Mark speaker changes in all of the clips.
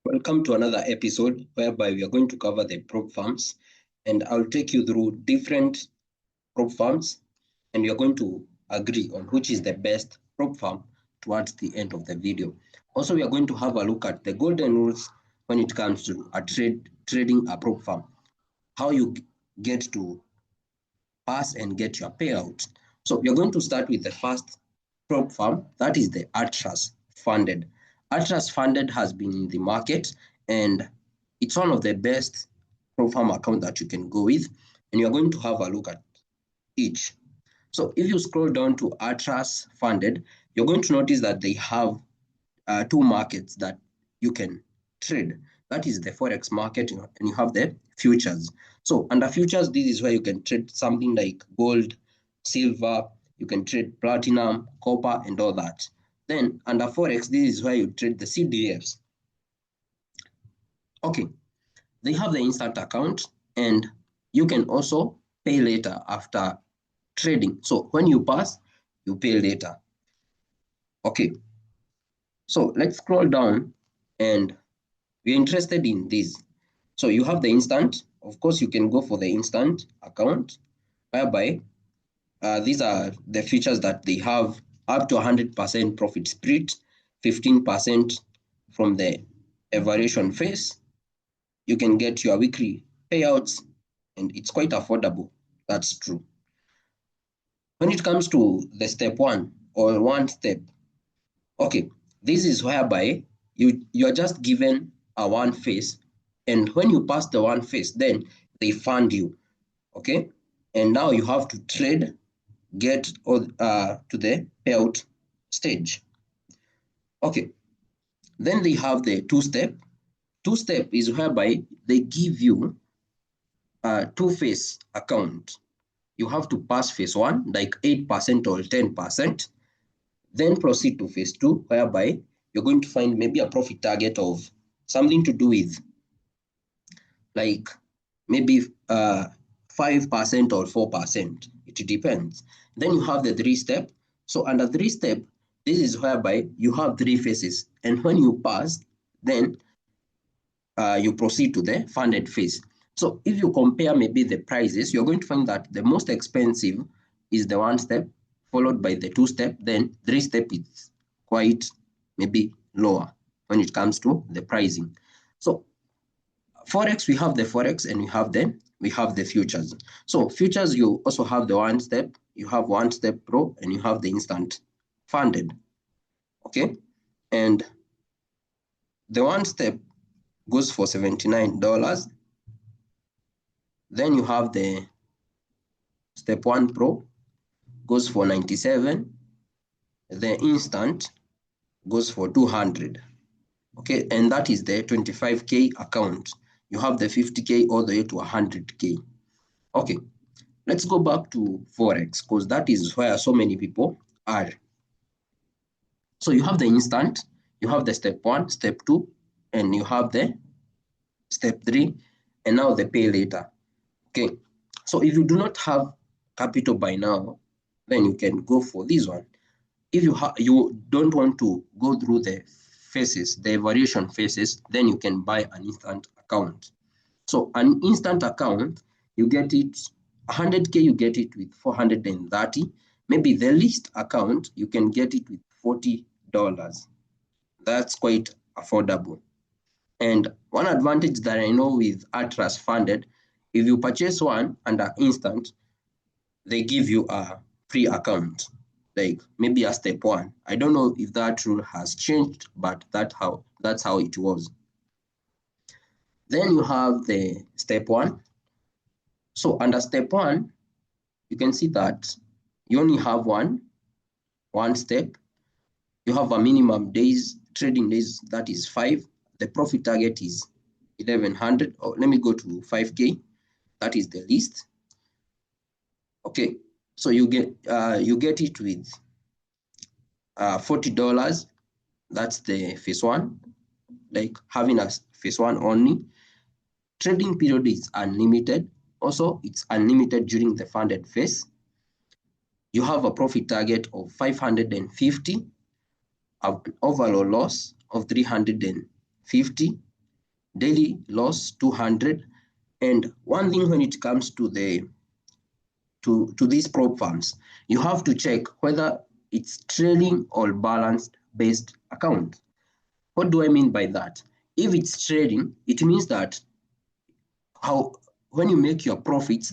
Speaker 1: Welcome to another episode whereby we are going to cover the prop firms, and I'll take you through different prop firms, and you're going to agree on which is the best prop firm towards the end of the video. Also, we are going to have a look at the golden rules when it comes to trading a prop firm, how you get to pass and get your payout. So we are going to start with the first prop firm, that is the Atlas Funded. Atlas Funded has been in the market, and it's one of the best prop firm account that you can go with, and you're going to have a look at each. So if you scroll down to Atlas Funded, you're going to notice that they have two markets that you can trade. That is the Forex market, and you have the futures. So under futures, this is where you can trade something like gold, silver, you can trade platinum, copper, and all that. Then under Forex, this is where you trade the CDFs. Okay, they have the instant account, and you can also pay later after trading. So when you pass, you pay later. Okay, so let's scroll down, and we're interested in this. So you have the instant. Of course, you can go for the instant account, whereby these are the features that they have: up to 100% profit split, 15% from the evaluation phase. You can get your weekly payouts, and it's quite affordable. That's true. When it comes to the step one or one step, okay, this is whereby you are just given a one phase, and when you pass the one phase, then they fund you, okay? And now you have to trade, get to the payout stage. Okay, then they have the two-step. Two-step is whereby they give you a two-phase account. You have to pass phase one, like 8% or 10%, then proceed to phase two, whereby you're going to find maybe a profit target of something to do with like maybe 5% or 4%. It depends. Then you have the three-step. So under three-step, this is whereby you have three phases. And when you pass, then you proceed to the funded phase. So if you compare maybe the prices, you're going to find that the most expensive is the one step, followed by the two-step, then three-step is quite maybe lower when it comes to the pricing. So Forex, we have the Forex, and we have the futures. So futures, you also have the one step, you have one step pro, and you have the instant funded. Okay, and the one step goes for $79. Then you have the step one pro, goes for 97. The instant goes for 200. Okay, and that is the 25K account. You have the 50K all the way to 100K. Okay, let's go back to Forex, because that is where so many people are. So you have the instant, you have the step one, step two, and you have the step three, and now the pay later. Okay, so if you do not have capital by now, then you can go for this one. If you don't want to go through the phases, the evaluation phases, then you can buy an instant account. So an instant account, you get it 100K, you get it with 430. Maybe the least account, you can get it with $40. That's quite affordable. And one advantage that I know with Atlas Funded, if you purchase one under instant, they give you a free account, like maybe a step one. I don't know if that rule has changed, but that's how it was. Then you have the step one. So under step one, you can see that you only have one step. You have a minimum days, trading days, that is 5. The profit target is 1100. Or let me go to 5K. That is the least. Okay, so you get it with $40. That's the phase one, like having a phase one only. Trading period is unlimited. Also, it's unlimited during the funded phase. You have a profit target of 550, an overall loss of 350, daily loss 200. And one thing when it comes to these prop firms, you have to check whether it's trailing or balanced based account. What do I mean by that? If it's trading, it means that when you make your profits,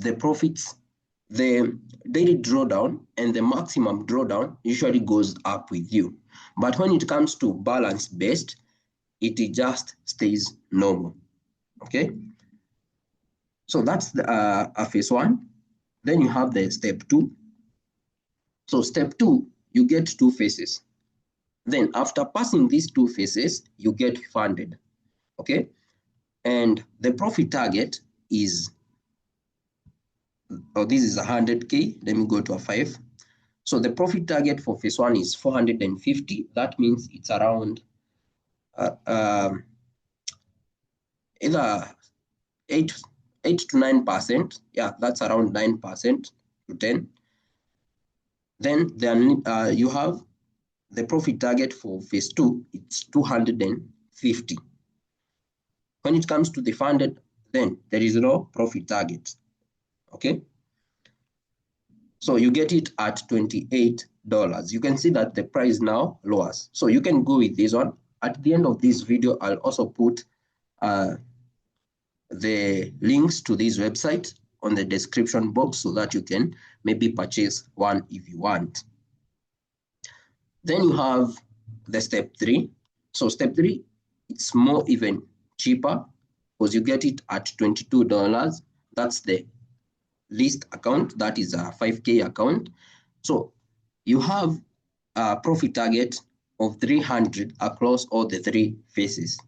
Speaker 1: the daily drawdown and the maximum drawdown usually goes up with you. But when it comes to balance based, it just stays normal. Okay. So that's a phase one. Then you have the step two. So step two, you get two phases. Then after passing these two phases, you get funded. Okay. And the profit target is, this is 100K. Let me go to a 5. So the profit target for phase one is 450. That means it's around either 8 to 9%. Yeah, that's around 9% to 10. Then you have the profit target for phase two, it's 250. When it comes to the funded, then there is no profit target. Okay. So you get it at $28. You can see that the price now lowers. So you can go with this one. At the end of this video, I'll also put the links to this website on the description box so that you can maybe purchase one if you want. Then you have the step three. So step three, it's more even cheaper because you get it at $22. That's the least account. That is a 5K account. So you have a profit target of 300 across all the three phases.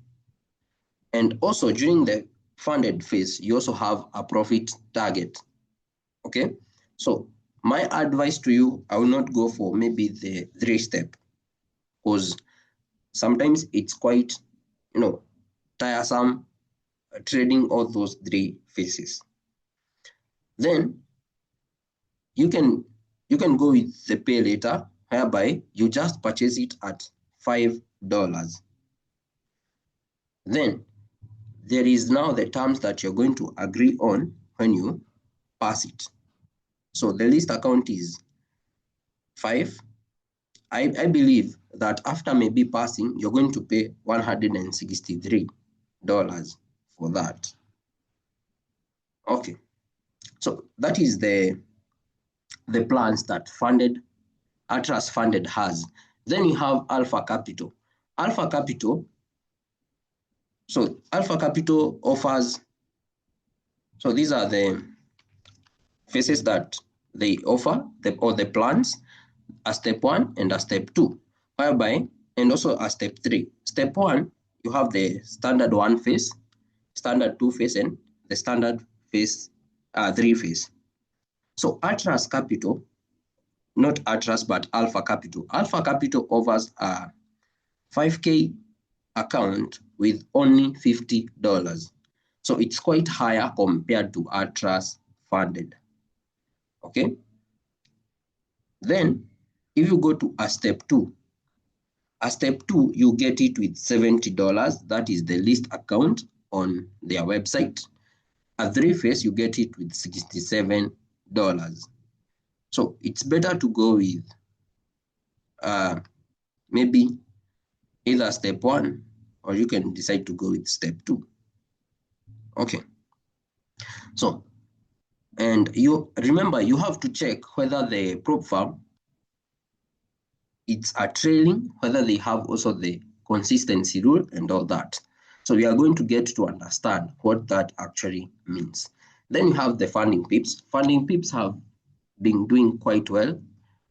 Speaker 1: And also during the funded phase, you also have a profit target. Okay. So my advice to you, I will not go for maybe the 3-step because sometimes it's quite, tiresome trading all those three phases. Then you can go with the pay later, whereby you just purchase it at $5. Then there is now the terms that you're going to agree on when you pass it. So the least account is 5. I believe that after maybe passing, you're going to pay $163 for that. Okay. So that is the plans that Atlas Funded has. Then you have Alpha Capital. Alpha Capital offers, so these are the phases that they offer, or the plans, a step 1 and a step 2, whereby, and also a step 3. Step 1, you have the standard 1 phase, standard 2 phase, and the standard phase 3 phase. So Atlas Capital, not Atlas, but Alpha Capital. Alpha Capital offers a 5K account with only $50. So it's quite higher compared to Atlas Funded. Okay. Then if you go to a step 2, you get it with $70. That is the least account on their website. A 3 phase, you get it with $67. So it's better to go with maybe either step 1, or you can decide to go with step 2. Okay. So, and you remember, you have to check whether the prop firm, it's a trailing, whether they have also the consistency rule and all that. So we are going to get to understand what that actually means. Then you have the FundingPips. FundingPips have been doing quite well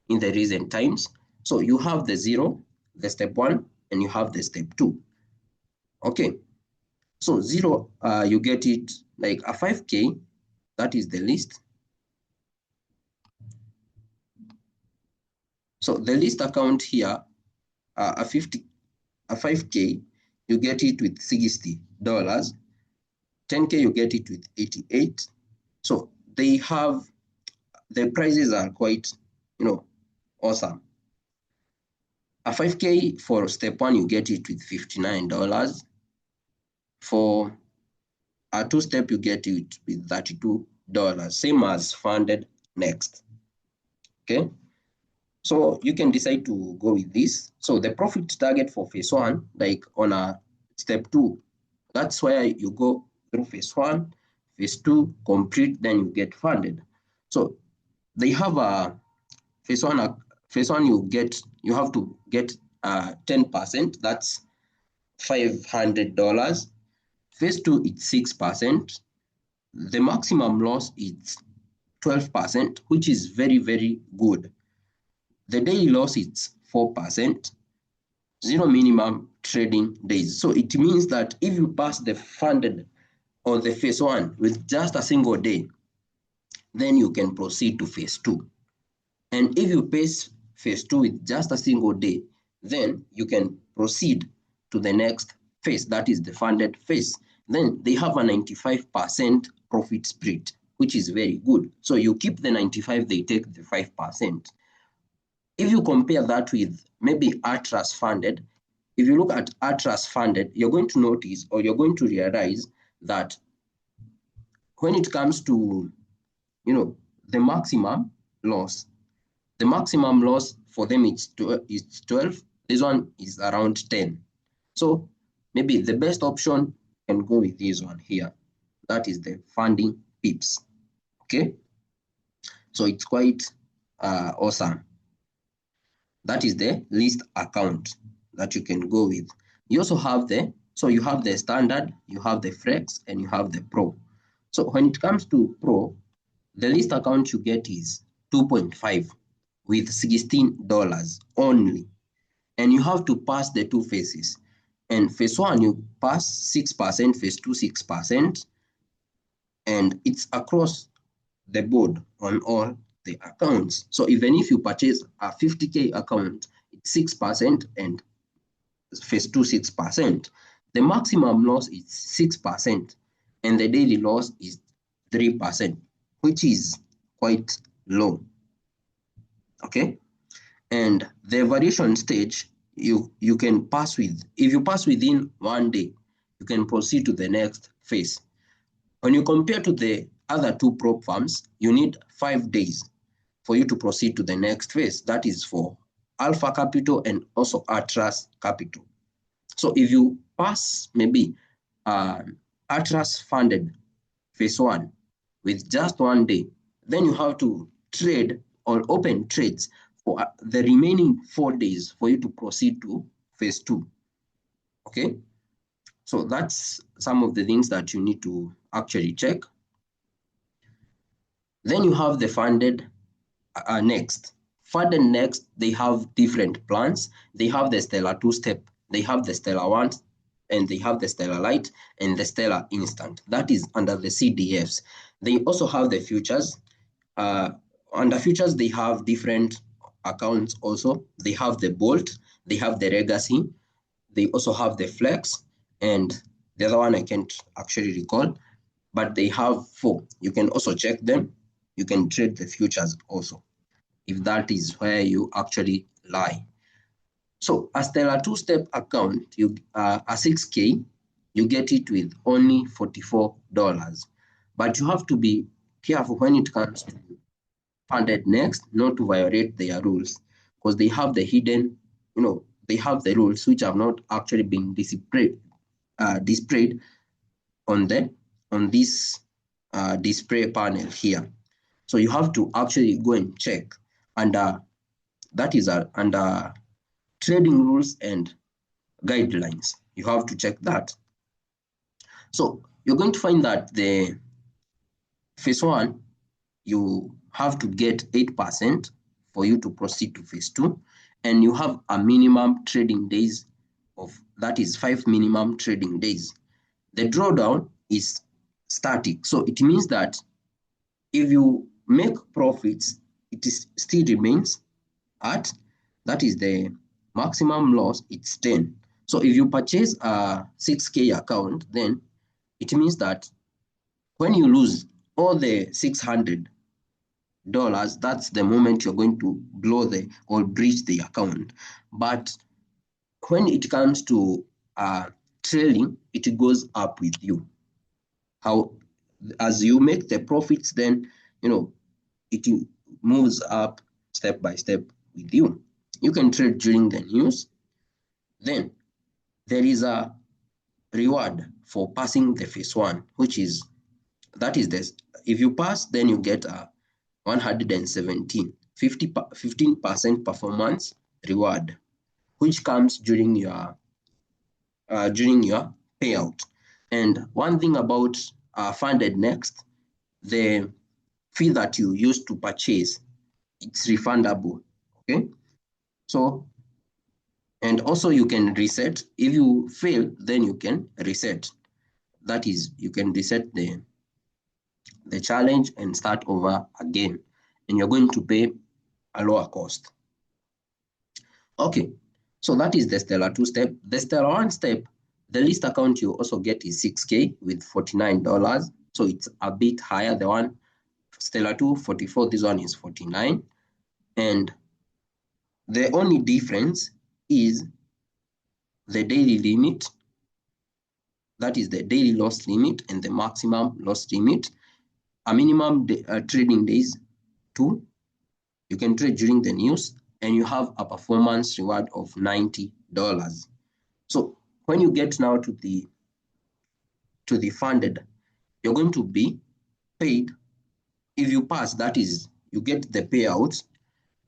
Speaker 1: in the recent times. So you have the 0, the step 1, and you have the step 2. Okay. So 0, you get it like a 5K, that is the least. So the least account here, a 5K, you get it with $60. 10K, you get it with 88. So they have, the prices are quite, awesome. A 5K for step 1, you get it with $59. For a two-step, you get it with $32, same as FundedNext. Okay, so you can decide to go with this. So the profit target for phase one, like on a step two, that's where you go through phase one, phase two, complete, then you get funded. So they have a phase one. You have to get 10%. That's $500. Phase two, it's 6%. The maximum loss is 12%, which is very, very good. The daily loss is 4%. Zero minimum trading days. So it means that if you pass the funded or the phase one with just a single day, then you can proceed to phase two. And if you pass phase two with just a single day, then you can proceed to the next phase, that is the funded phase. Then they have a 95% profit split, which is very good. So you keep the 95, they take the 5%. If you compare that with maybe Atlas funded, if you look at Atlas funded, you're going to notice, or you're going to realize that when it comes to, the maximum loss for them is 12. This one is around 10. So maybe the best option can go with this one here. That is the FundingPips. Okay. So it's quite awesome. That is the least account that you can go with. You also have you have the standard, you have the flex, and you have the pro. So when it comes to pro, the least account you get is 2.5 with $16 only. And you have to pass the two phases. And phase one, you pass 6%, phase two, 6%. And it's across the board on all the accounts. So even if you purchase a 50K account, it's 6%, and phase two, 6%. The maximum loss is 6%, and the daily loss is 3%, which is quite low. Okay, and the variation stage, you can pass with, if you pass within 1 day, you can proceed to the next phase. When you compare to the other two prop firms, you need 5 days for you to proceed to the next phase. That is for Alpha Capital and also Atlas Capital. So if you pass maybe Atlas funded phase one with just 1 day, then you have to trade or open trades for the remaining 4 days for you to proceed to phase two. Okay, so that's some of the things that you need to actually check. Then you have the FundedNext. FundedNext, they have different plans. They have the Stellar two-step, they have the Stellar one, and they have the Stellar Lite and the Stellar Instant. That is under the CDFs. They also have the futures. Under futures, they have different accounts also. They have the Bolt, they have the Legacy, they also have the Flex, and the other one I can't actually recall, but they have 4. You can also check them. You can trade the futures also, if that is where you actually lie. So a Stellar two-step account, a 6K, you get it with only $44. But you have to be careful when it comes to FundedNext, not to violate their rules, because they have the hidden, they have the rules which have not actually been displayed on this display panel here. So you have to actually go and check under, that is under trading rules and guidelines. You have to check that. So you're going to find that the phase one, you have to get 8% for you to proceed to phase two, and you have a minimum trading days of, that is 5 minimum trading days. The drawdown is static. So it means that if you make profits, it still remains at, that is the maximum loss, it's 10. So if you purchase a 6K account, then it means that when you lose all the $600, that's the moment you're going to blow or breach the account. But when it comes to trailing, it goes up with you. how as you make the profits, then it moves up step by step with you. You can trade during the news. Then there is a reward for passing the phase one, which is that is this. If you pass, then you get a 117 15% performance reward, which comes during your payout. And one thing about FundedNext, the fee that you use to purchase, it's refundable. Okay, so and also you can reset. If you fail, then you can reset. That is, you can reset the challenge and start over again, and you're going to pay a lower cost. Okay, so that is the Stellar 2 step. The Stellar 1 step, the least account you also get is 6K with $49. So it's a bit higher. The one Stellar 2, 44, this one is 49. And the only difference is the daily limit. That is the daily loss limit and the maximum loss limit. A minimum trading days 2. You can trade during the news, and you have a performance reward of $90. So when you get now to the funded, you're going to be paid. If you pass, that is, you get the payouts,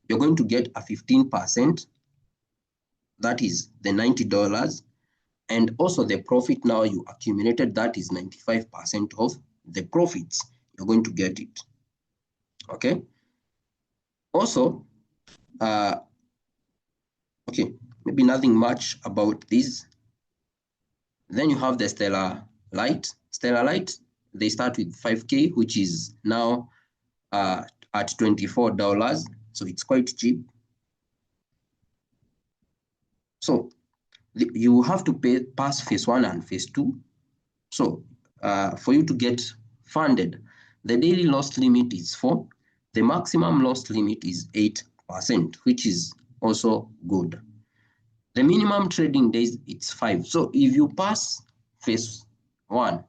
Speaker 1: you're going to get a 15%, that is the $90. And also the profit now you accumulated, that is 95% of the profits. You're going to get it. Okay. Also, okay, maybe nothing much about this. Then you have the Stellar Light. Stellar Light, they start with 5K, which is now at $24. So it's quite cheap. So you have to pass phase 1 and phase 2. So for you to get funded, the daily loss limit is 4. The maximum loss limit is 8%, which is also good. The minimum trading days, it's 5. So if you pass phase 1,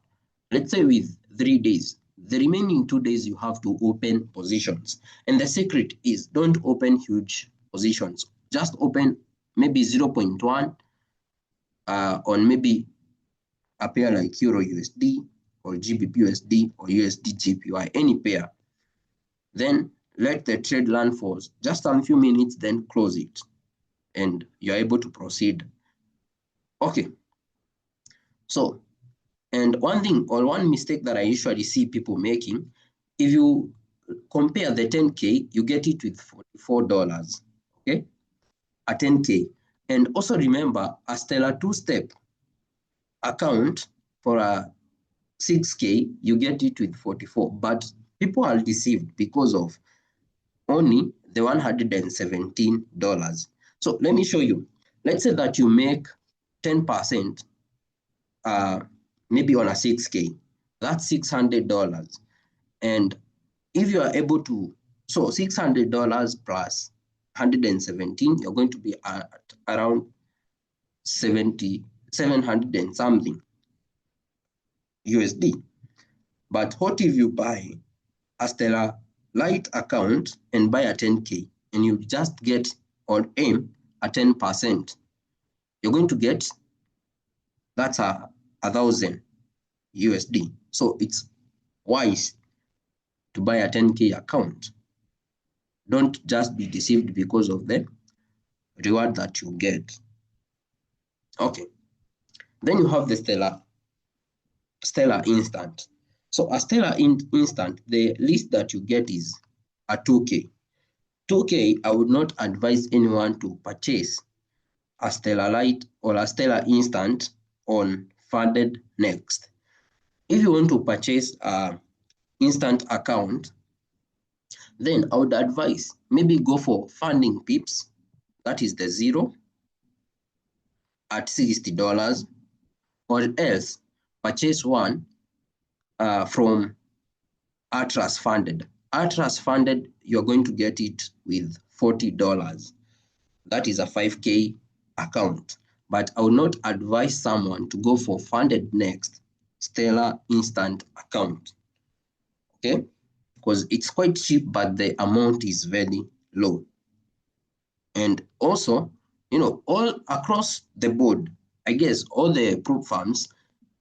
Speaker 1: let's say with 3 days, the remaining 2 days you have to open positions. And the secret is don't open huge positions. Just open maybe 0.1 on maybe a pair like Euro USD or GBP USD or USD JPY, any pair. Then let the trade run for just a few minutes, then close it, and you're able to proceed. Okay. So, and one thing or one mistake that I usually see people making, if you compare the 10K, you get it with $44, okay, a 10K. And also remember, a Stellar 2-step account for a 6K, you get it with 44. But people are deceived because of only the $117. So let me show you. Let's say that you make 10% maybe on a 6K. That's $600. And if you are able to, so $600 plus 117, you're going to be at around 700 and something USD. But what if you buy a Stellar Light account and buy a 10K, and you just get on aim a 10%? You're going to get, that's a 1,000 USD. So it's wise to buy a 10K account. Don't just be deceived because of the reward that you get. Okay. Then you have the Stellar Instant. So a Stellar Instant, the least that you get is a 2K. 2K, I would not advise anyone to purchase a Stellar Light or a Stellar Instant on FundedNext. If you want to purchase an instant account, then I would advise maybe go for FundingPips, that is the 0 at $60, or else purchase one from Atlas Funded. Atlas Funded, you're going to get it with $40. That is a 5K account. But I would not advise someone to go for FundedNext Stellar instant account. Okay, because it's quite cheap, but the amount is very low. And also, all across the board, I guess all the prop firms,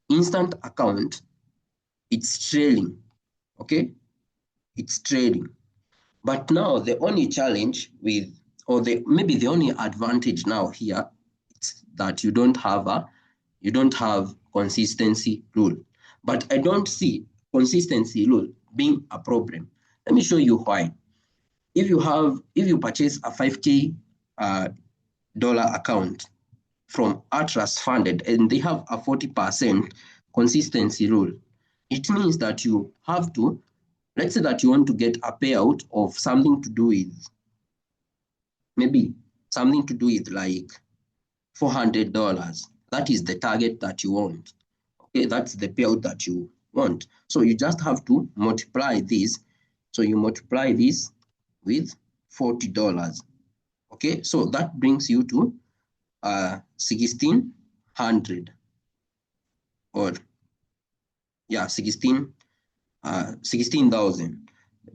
Speaker 1: instant account, it's trailing. Okay, it's trading. But now the only challenge with, or maybe the only advantage now here, it's that you don't have consistency rule. But I don't see consistency rule being a problem. Let me show you why. If you purchase a 5K dollar account from Atlas Funded and they have a 40% consistency rule, it means that you have to, let's say that you want to get a payout of something to do with, maybe something to do with like $400. That is the target that you want. Okay, that's the payout that you want. So you just have to multiply this. So you multiply this with $40. Okay, so that brings you to 1,600, or yeah, 16,000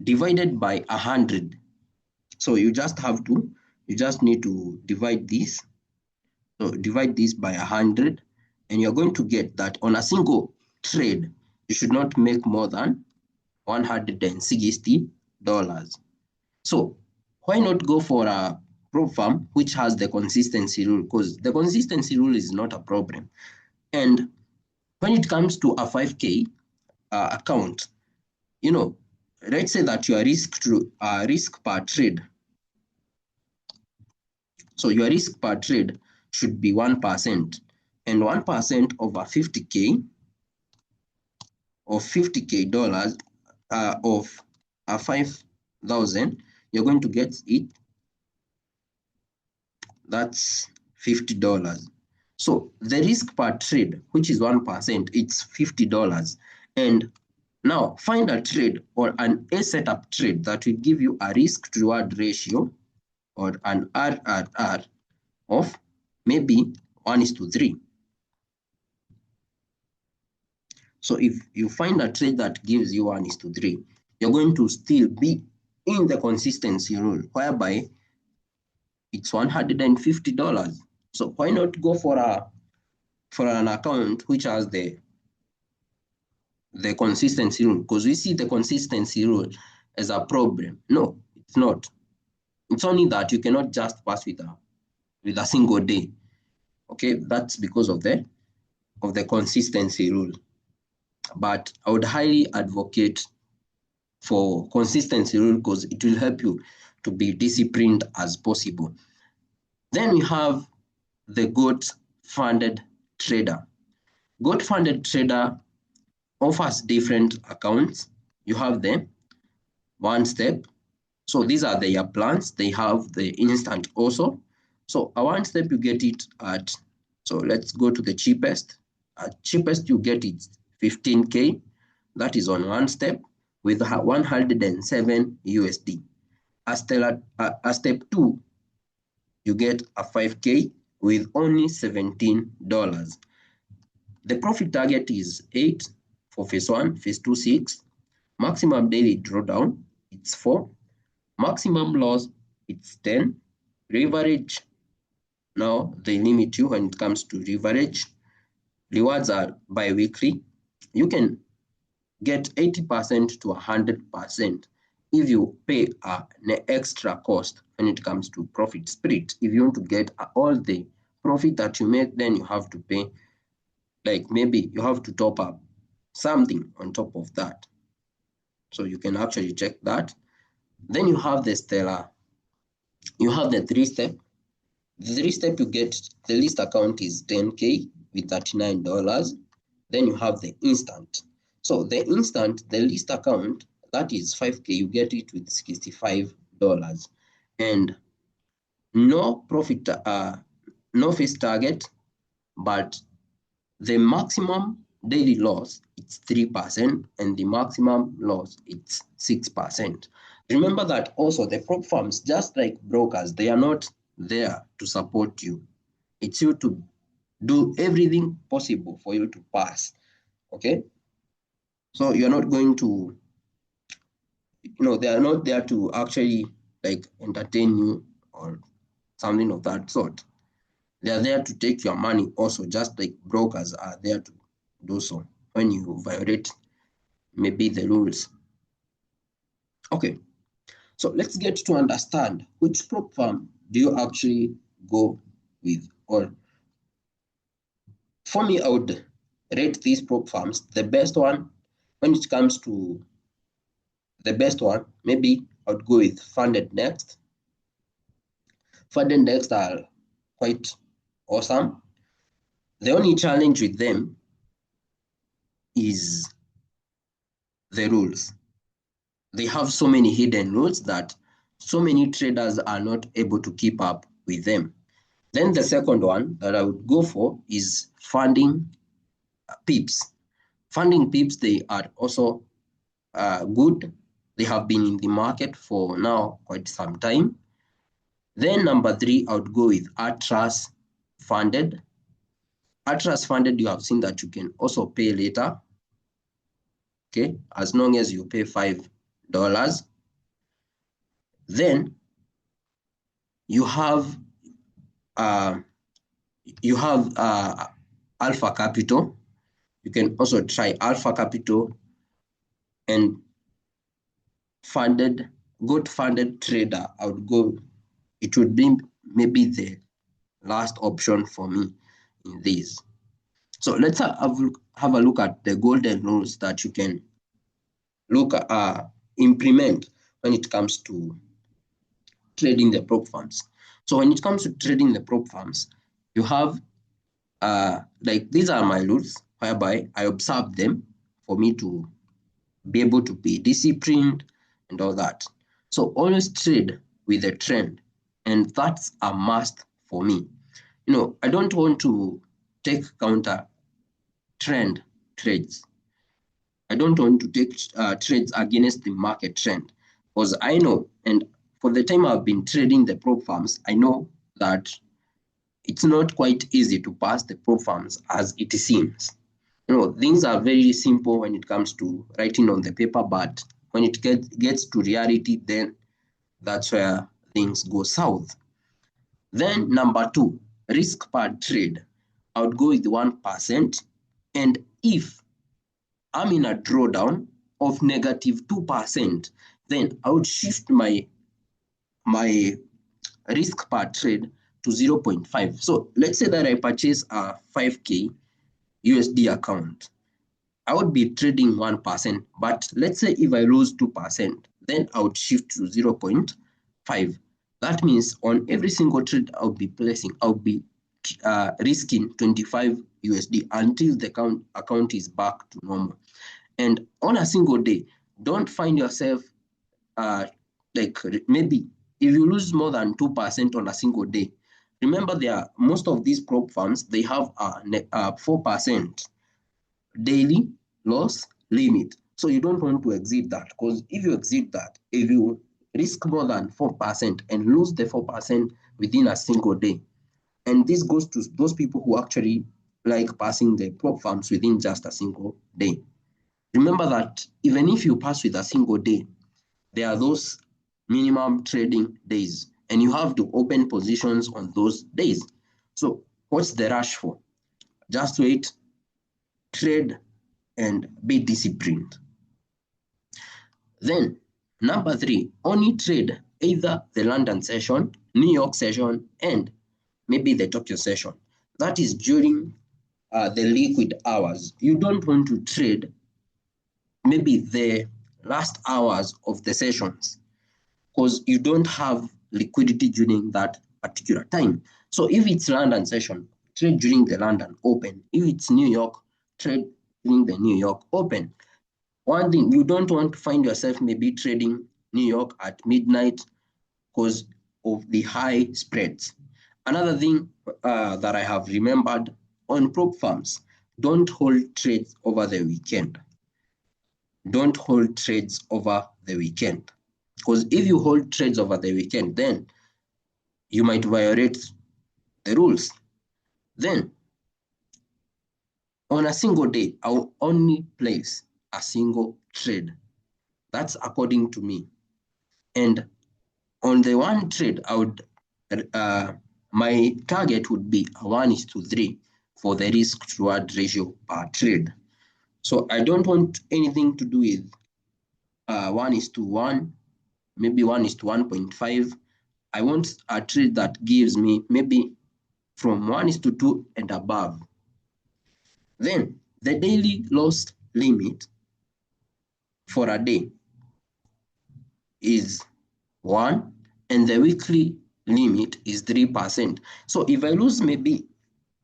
Speaker 1: divided by 100. So you just need to divide this. So divide this by 100, and you're going to get that on a single trade, you should not make more than $160. So why not go for a prop firm which has the consistency rule? Because the consistency rule is not a problem. And when it comes to a 5K account, let's say that your risk per trade. So your risk per trade should be 1%, and 1% over 50K of $50K of 5,000, you're going to get it. That's $50. So the risk per trade, which is 1%, it's $50. And now find a trade or an A setup trade that will give you a risk to reward ratio or an RRR of maybe 1:3. So if you find a trade that gives you 1:3, you're going to still be in the consistency rule, whereby it's $150. So why not go for an account which has the consistency rule? Because we see the consistency rule as a problem. No, it's not. It's only that you cannot just pass with a single day. Okay, that's because of the consistency rule. But I would highly advocate for consistency rule because it will help you to be disciplined as possible. Then we have the GOAT funded trader. GOAT funded trader offers different accounts. You have the one step. So these are their plans. They have the instant also. So a one step you get it at, so let's go to the cheapest. At cheapest you get it 15K. That is on one step with 107 USD. A step 2, you get a 5K with only $17. The profit target is 8 for phase 1, phase 2, 6. Maximum daily drawdown, it's 4. Maximum loss, it's 10. Leverage, now they limit you when it comes to leverage. Rewards are bi-weekly. You can get 80% to 100% if you pay an extra cost when it comes to profit split. If you want to get all the profit that you make, then you have to pay, like maybe you have to top up something on top of that. So you can actually check that. Then you have the stellar, you have the 3-step. The 3-step you get, the least account is 10K with $39. Then you have the instant. So the instant, the least account, that is 5K, you get it with $65. And no profit, no face target, but the maximum daily loss, it's 3%, and the maximum loss, it's 6%. Remember that also the prop firms, just like brokers, they are not there to support you. It's you to do everything possible for you to pass. Okay, so you're not going to, they are not there to actually like entertain you or something of that sort. They are there to take your money also, just like brokers are there to do so when you violate maybe the rules. Okay, so let's get to understand which prop firm do you actually go with. Or for me, I would rate these prop firms. The best one, when it comes to the best one, maybe I would go with FundedNext. FundedNext are quite awesome. The only challenge with them is the rules. They have so many hidden rules that so many traders are not able to keep up with them. Then the second one that I would go for is FundingPips. FundingPips, they are also good. They have been in the market for now quite some time. Then number 3, I would go with Atlas Funded. Atlas Funded, you have seen that you can also pay later, okay, as long as you pay $5. Then you have Alpha Capital. You can also try Alpha Capital and good funded trader. I would go. It would be maybe the last option for me in this. So let's have a look at the golden rules that you can implement when it comes to trading the prop firms. So when it comes to trading the prop firms, you have like these are my rules whereby I observe them for me to be able to be disciplined and all that. So always trade with a trend, and that's a must for me. I don't want to take counter trend trades. I don't want to take trades against the market trend, because I know, and for the time I've been trading the prop firms, I know that it's not quite easy to pass the prop firms as it seems. Things are very simple when it comes to writing on the paper, but when it gets to reality, then that's where things go south. Then number 2, risk per trade. I would go with 1%. And if I'm in a drawdown of negative 2%, then I would shift my risk per trade to 0.5. So let's say that I purchase a 5K USD account. I would be trading 1%, but let's say if I lose 2%, then I would shift to 0.5. That means on every single trade I would be placing, I would be risking 25 USD until the account is back to normal. And on a single day, don't find yourself like maybe if you lose more than 2% on a single day. Remember, most of these prop firms, they have a 4% daily loss limit. So you don't want to exceed that, because if you exceed that, if you risk more than 4% and lose the 4% within a single day, and this goes to those people who actually like passing the prop firms within just a single day. Remember that even if you pass with a single day, there are those minimum trading days, and you have to open positions on those days. So what's the rush for? Just wait, trade, and be disciplined. Then number 3, only trade either the London session, New York session, and maybe the Tokyo session. That is during the liquid hours. You don't want to trade maybe the last hours of the sessions, because you don't have liquidity during that particular time. So if it's London session, trade during the London open. If it's New York, trade during the New York open. One thing, you don't want to find yourself maybe trading New York at midnight because of the high spreads. Another thing that I have remembered on prop firms, don't hold trades over the weekend. Don't hold trades over the weekend. Because if you hold trades over the weekend, then you might violate the rules. Then, on a single day, I'll only place a single trade. That's according to me. And on the one trade, I would my target would be 1:3 for the risk to reward ratio per trade. So I don't want anything to do with 1:1, maybe 1:1.5. I want a trade that gives me maybe from 1:2 and above. Then the daily loss limit for a day is 1, and the weekly limit is 3%. So if I lose maybe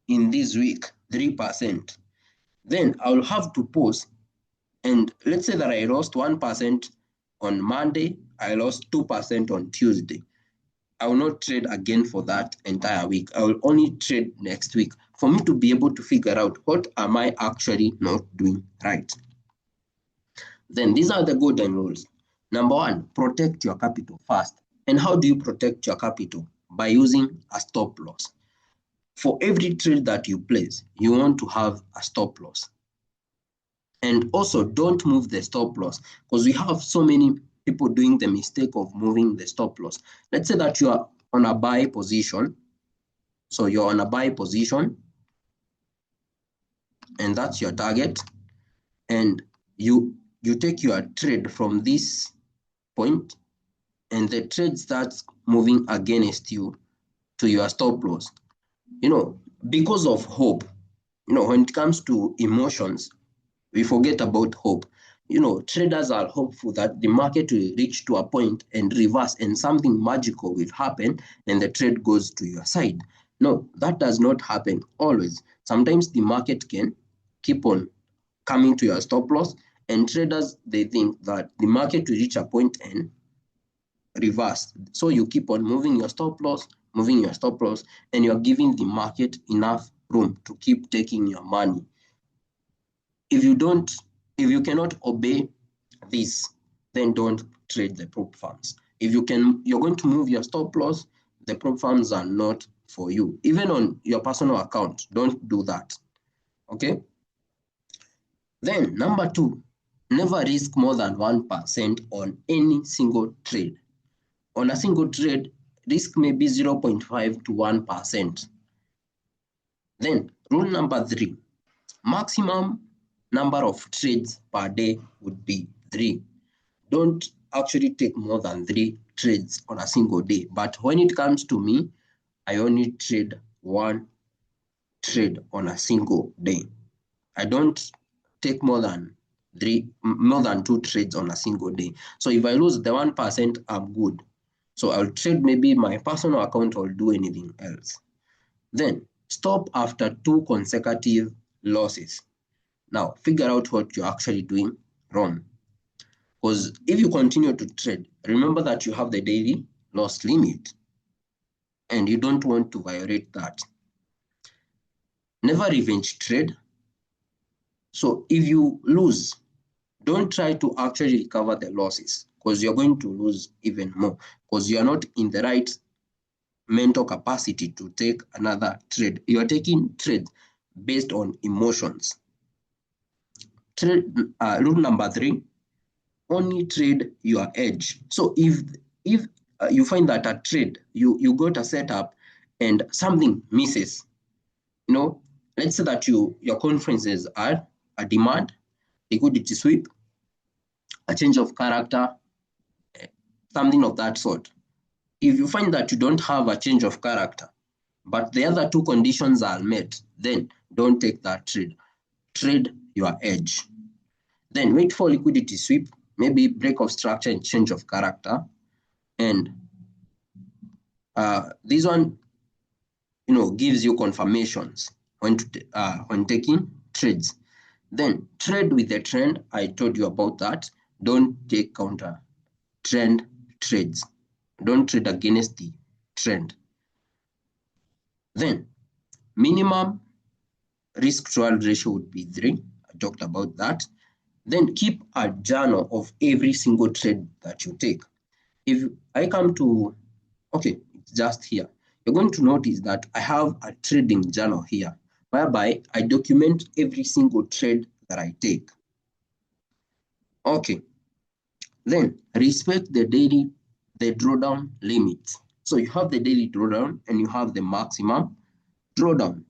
Speaker 1: in this week 3%, then I'll have to pause. And let's say that I lost 1% on Monday, I lost 2% on Tuesday. I will not trade again for that entire week. I will only trade next week for me to be able to figure out what am I actually not doing right. Then these are the golden rules. Number 1, protect your capital first. And how do you protect your capital? By using a stop loss. For every trade that you place, you want to have a stop loss. And also don't move the stop loss, because we have so many people doing the mistake of moving the stop loss. Let's say that you are on a buy position. So you're on a buy position, and that's your target. And you take your trade from this point, and the trade starts moving against you to your stop loss. Because of hope, when it comes to emotions, we forget about hope. Traders are hopeful that the market will reach to a point and reverse and something magical will happen and the trade goes to your side. No, that does not happen always. Sometimes the market can keep on coming to your stop loss, and traders, they think that the market will reach a point and reverse. So you keep on moving your stop loss, and you're giving the market enough room to keep taking your money. If you cannot obey this, then don't trade the prop firms. If you're going to move your stop loss, the prop firms are not for you. Even on your personal account, don't do that. Okay? Then number 2, never risk more than 1% on any single trade. On a single trade, risk may be 0.5 to 1%. Then rule number 3, maximum number of trades per day would be 3. Don't actually take more than 3 trades on a single day. But when it comes to me, I only trade 1 trade on a single day. I don't take more than 2 trades on a single day. So if I lose the 1%, I'm good. So I'll trade maybe my personal account or do anything else. Then stop after 2 consecutive losses. Now, figure out what you're actually doing wrong. Because if you continue to trade, remember that you have the daily loss limit, and you don't want to violate that. Never revenge trade. So if you lose, don't try to actually recover the losses, because you're going to lose even more, because you're not in the right mental capacity to take another trade. You're taking trades based on emotions. Rule number 3, only trade your edge. So if you find that a trade, you got a setup and something misses, let's say that your conferences are a demand, liquidity sweep, a change of character, something of that sort. If you find that you don't have a change of character, but the other 2 conditions are met, then don't take that trade. Trade your edge. Then wait for liquidity sweep, maybe break of structure and change of character. And this one, gives you confirmations when taking trades. Then trade with the trend. I told you about that. Don't take counter trend trades. Don't trade against the trend. Then minimum risk to reward ratio would be 3. I talked about that. Then keep a journal of every single trade that you take. If I come to, okay, it's just here, you're going to notice that I have a trading journal here. whereby I document every single trade that I take. Okay, then respect the drawdown limit. So you have the daily drawdown and you have the maximum drawdown.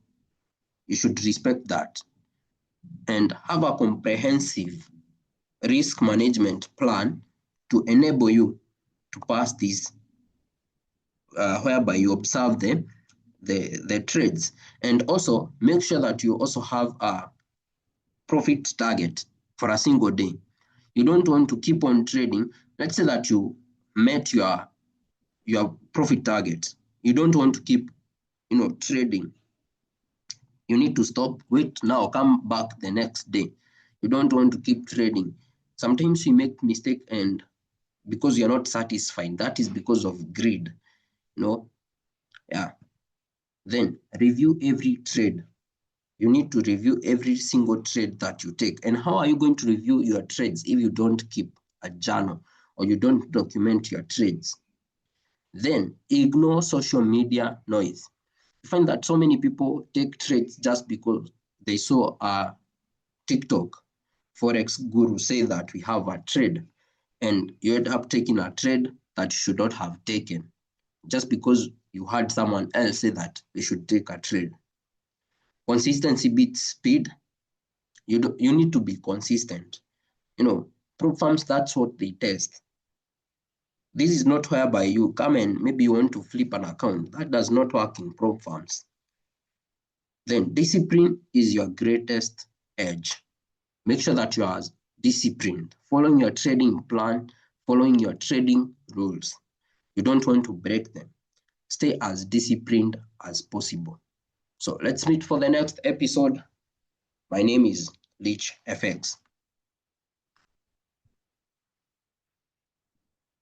Speaker 1: You should respect that and have a comprehensive risk management plan to enable you to pass this, whereby you observe the trades, and also make sure that you also have a profit target for a single day. You don't want to keep on trading. Let's say that you met your profit target. You don't want to keep, trading. You need to stop, wait now, come back the next day. You don't want to keep trading. Sometimes you make mistake, and because you're not satisfied, that is because of greed. Yeah. Then review every trade. You need to review every single trade that you take. And how are you going to review your trades if you don't keep a journal or you don't document your trades? Then ignore social media noise. You find that so many people take trades just because they saw a TikTok Forex guru say that we have a trade, and you end up taking a trade that you should not have taken just because you heard someone else say that they should take a trade. Consistency beats speed. You need to be consistent. Prop firms, that's what they test. This is not whereby you come and maybe you want to flip an account. That does not work in prop firms. Then discipline is your greatest edge. Make sure that you are disciplined, following your trading plan, following your trading rules. You don't want to break them. Stay as disciplined as possible. So let's meet for the next episode. My name is Leech FX.